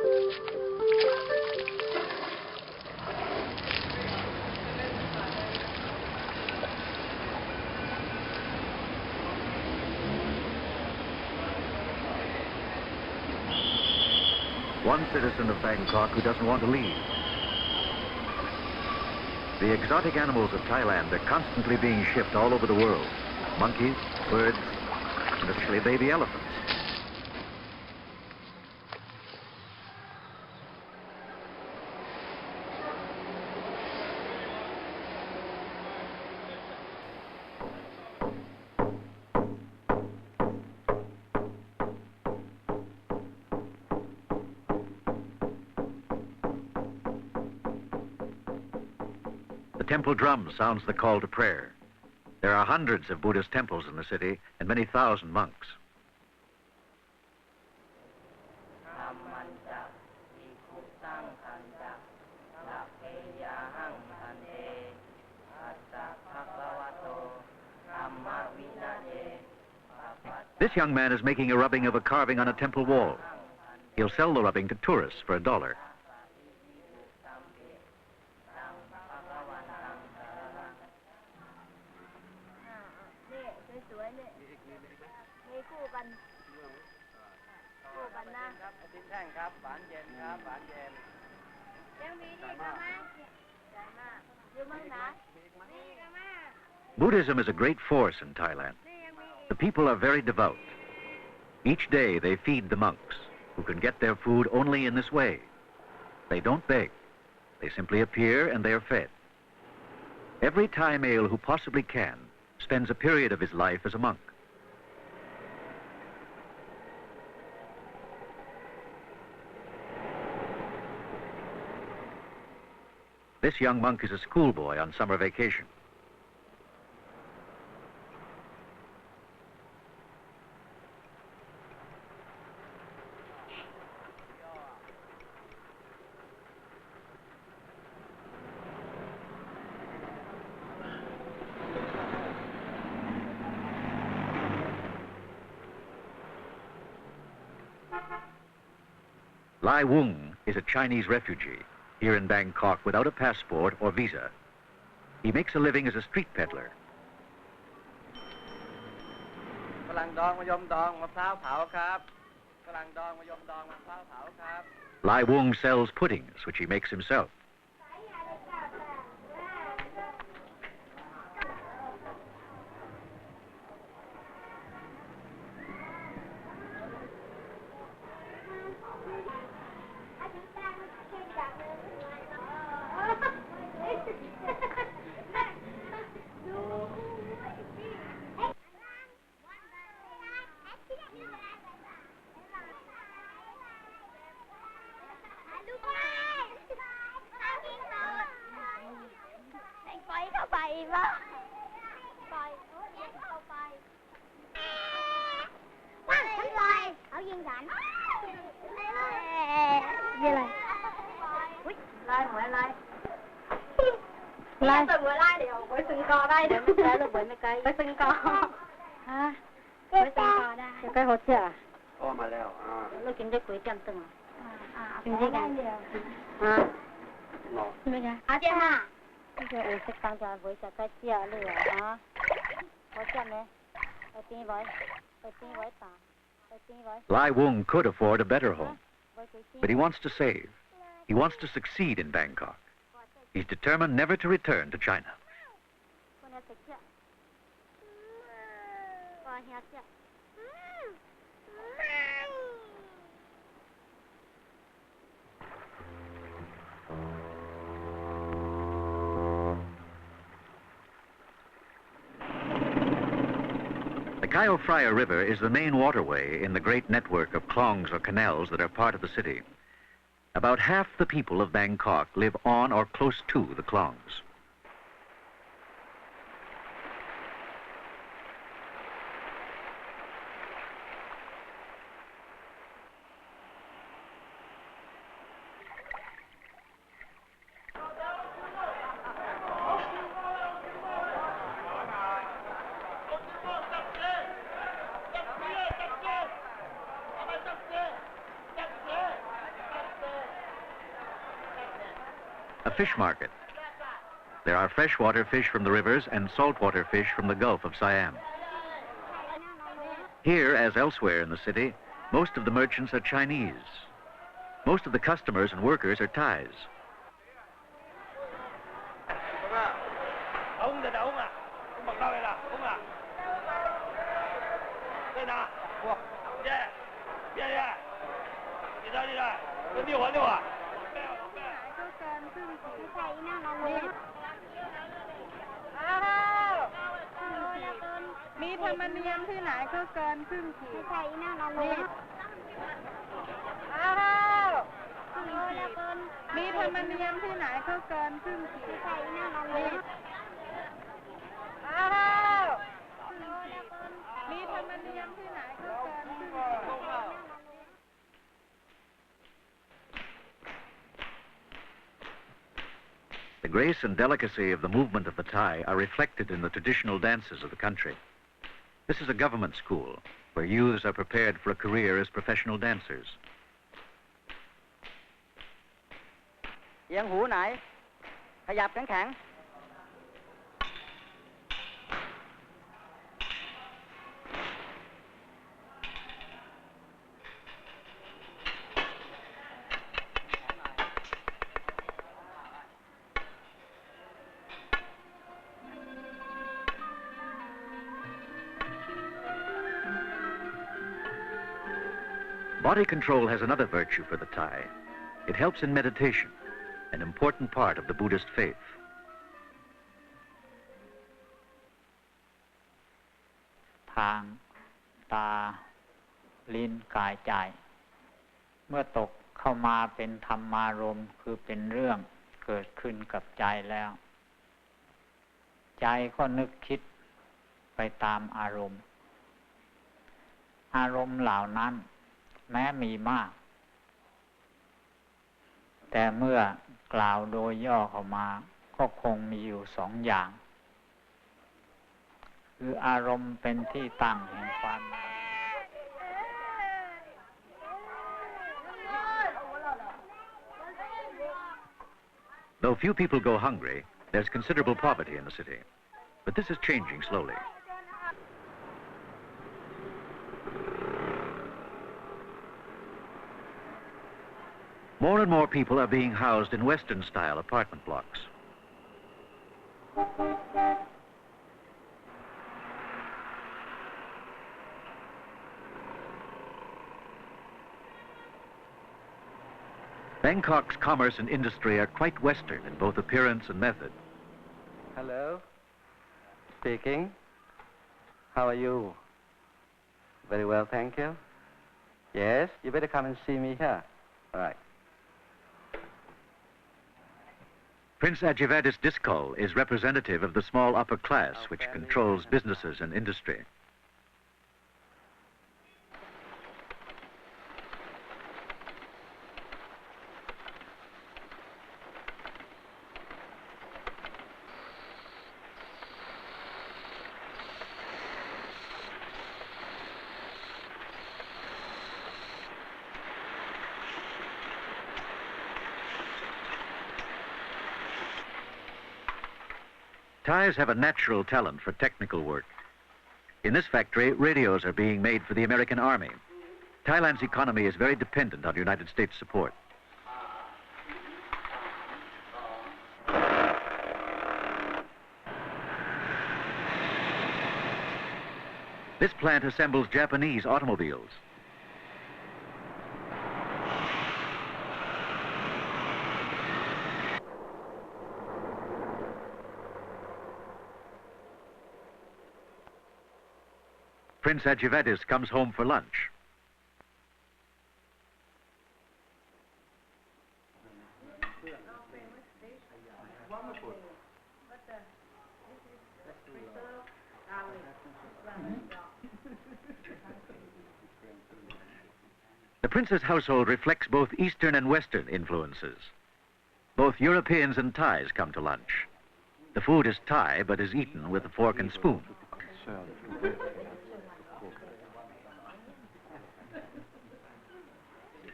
One citizen of Bangkok who doesn't want to leave. The exotic animals of Thailand are constantly being shipped all over the world. Monkeys, birds, and especially baby elephants. The temple drum sounds the call to prayer. There are hundreds of Buddhist temples in the city and many thousand monks. This young man is making a rubbing of a carving on a temple wall. He'll sell the rubbing to tourists for $1. Buddhism is a great force in Thailand. The people are very devout. Each day they feed the monks, who can get their food only in this way. They don't beg. They simply appear and they are fed. Every Thai male who possibly can spends a period of his life as a monk. This young monk is a schoolboy on summer vacation. Lai Wung is a Chinese refugee here in Bangkok without a passport or visa. He makes a living as a street peddler. Lai Wung sells puddings, which he makes himself. Lai Wung could afford a better home, but he wants to save. He wants to succeed in Bangkok. He's determined never to return to China. The Cayo Phraya River is the main waterway in the great network of klongs or canals that are part of the city. About half the people of Bangkok live on or close to the klongs. A fish market. There are freshwater fish from the rivers and saltwater fish from the Gulf of Siam. Here, as elsewhere in the city, most of the merchants are Chinese. Most of the customers and workers are Thais. The grace and delicacy of the movement of the Thai are reflected in the traditional dances of the country. This is a government school where youths are prepared for a career as professional dancers. เอียงหูไหนขยับแข็ง Body control has another virtue for the Thai. It helps in meditation, an important part of the Buddhist faith. ทางตาลิ้นกายใจเมื่อตกเข้ามาเป็นธรรมารมณ์คือเป็นเรื่องเกิดขึ้นกับใจแล้วใจก็นึกคิดไปตามอารมณ์อารมณ์เหล่านั้นแม้มีมากแต่เมื่อกล่าวโดยย่อเข้ามาก็คงมีอยู่สองอย่างคืออารมณ์เป็นที่ตั้งแห่งความ Though few people go hungry, there's considerable poverty in the city. But this is changing slowly. More and more people are being housed in Western-style apartment blocks. Bangkok's commerce and industry are quite Western in both appearance and method. Hello. Speaking. How are you? Very well, thank you. Yes, you better come and see me here. All right. Prince Ajivadis Diskol is representative of the small upper class which controls businesses and industry. Thais have a natural talent for technical work. In this factory, radios are being made for the American Army. Thailand's economy is very dependent on United States support. This plant assembles Japanese automobiles. Prince Ajivadis comes home for lunch. The prince's household reflects both Eastern and Western influences. Both Europeans and Thais come to lunch. The food is Thai, but is eaten with a fork and spoon.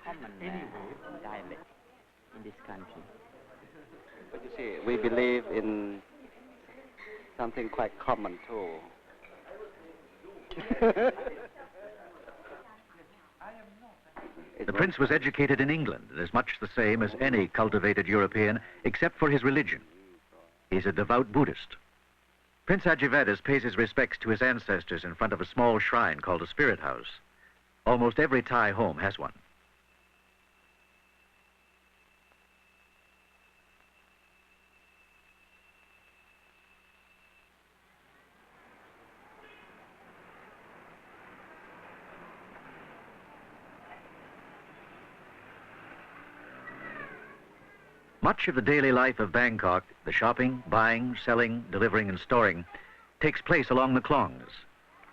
Common dialect in this country. But you see, we believe in something quite common too. The prince was educated in England and is much the same as any cultivated European, except for his religion. He's a devout Buddhist. Prince Ajivedas pays his respects to his ancestors in front of a small shrine called a spirit house. Almost every Thai home has one. Much of the daily life of Bangkok, the shopping, buying, selling, delivering, and storing, takes place along the Klongs.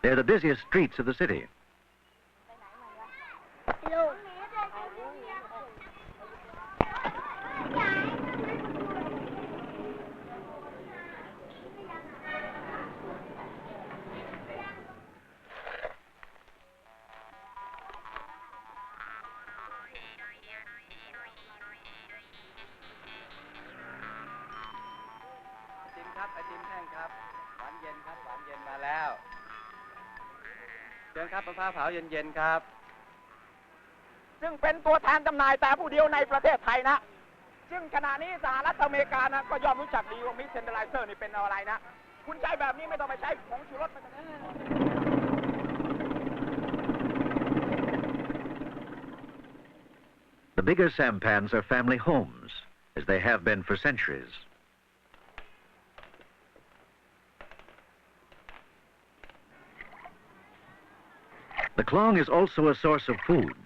They're the busiest streets of the city.เชิญครับมะพร้าวเผาเย็นๆครับ ซึ่งเป็นตัวแทนจำหน่ายแต่ผู้เดียวในประเทศไทยนะซึ่งขณะนี้สหรัฐอเมริกานะก็ย่อมรู้จักดีว่ามิสเซนเดอร์ไลเซอร์นี่เป็นอะไรนะคุณใช้แบบนี้ไม่ต้องไปใช้ผงชูรส The bigger sampans are family homes, as they have been for centuries. The klong is also a source of food.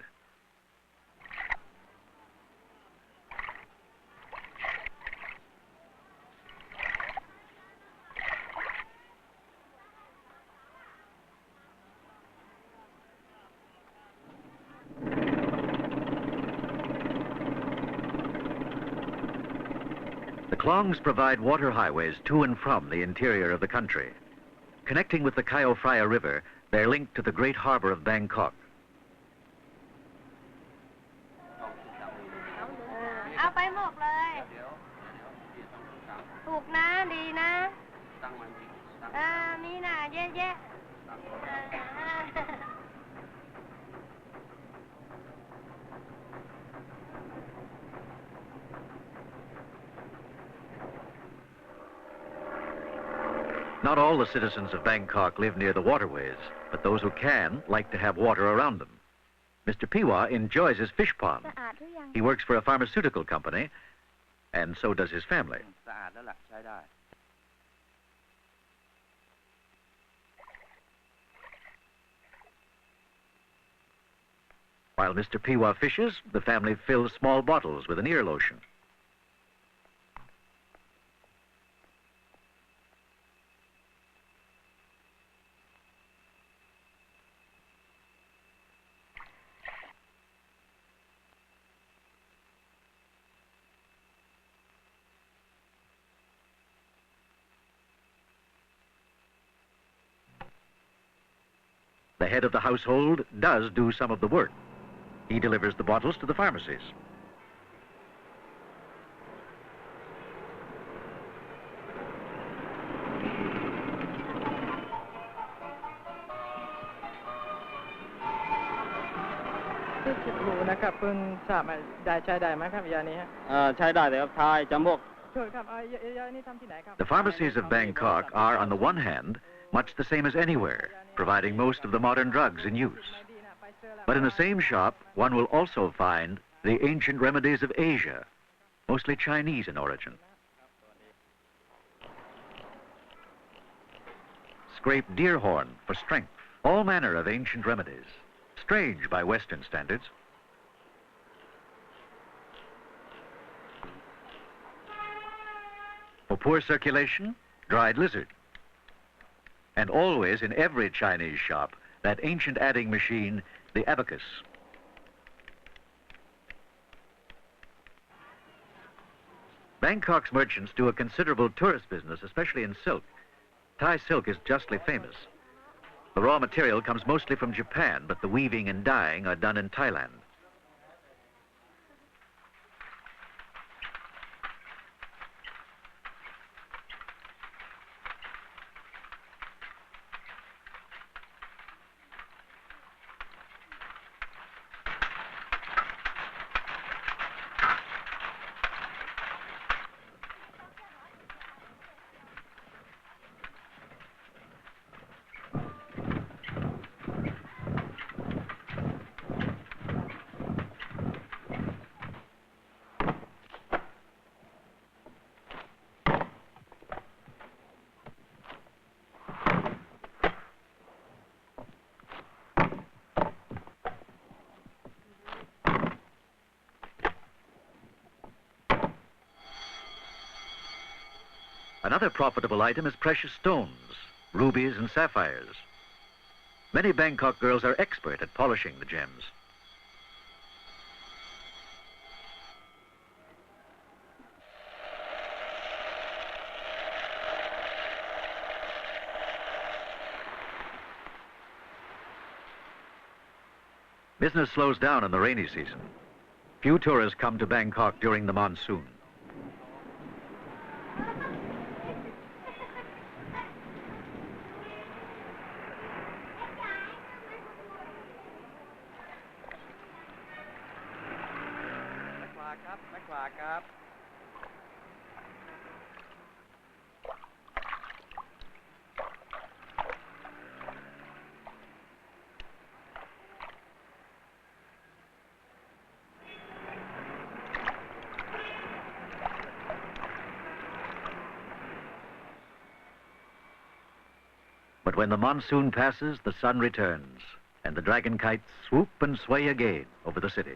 The klongs provide water highways to and from the interior of the country. Connecting with the Chao Phraya River, they're linked to the great harbor of Bangkok. เอาไปหมกเลยถูกนะดีนะมีน่ะเยอะๆ Not all the citizens of Bangkok live near the waterways, but those who can like to have water around them. Mr. Piwa enjoys his fish pond. He works for a pharmaceutical company, and so does his family. While Mr. Piwa fishes, the family fills small bottles with an ear lotion. The head of the household does do some of the work. He delivers the bottles to the pharmacies. The pharmacies of Bangkok are, on the one hand, much the same as anywhere, providing most of the modern drugs in use. But in the same shop, one will also find the ancient remedies of Asia, mostly Chinese in origin. Scraped deer horn for strength, all manner of ancient remedies, strange by Western standards. For poor circulation, dried lizard. And always in every Chinese shop, that ancient adding machine, the abacus. Bangkok's merchants do a considerable tourist business, especially in silk. Thai silk is justly famous. The raw material comes mostly from Japan, but the weaving and dyeing are done in Thailand. Another profitable item is precious stones, rubies and sapphires. Many Bangkok girls are expert at polishing the gems. Business slows down in the rainy season. Few tourists come to Bangkok during the monsoon. But when the monsoon passes, the sun returns, and the dragon kites swoop and sway again over the city.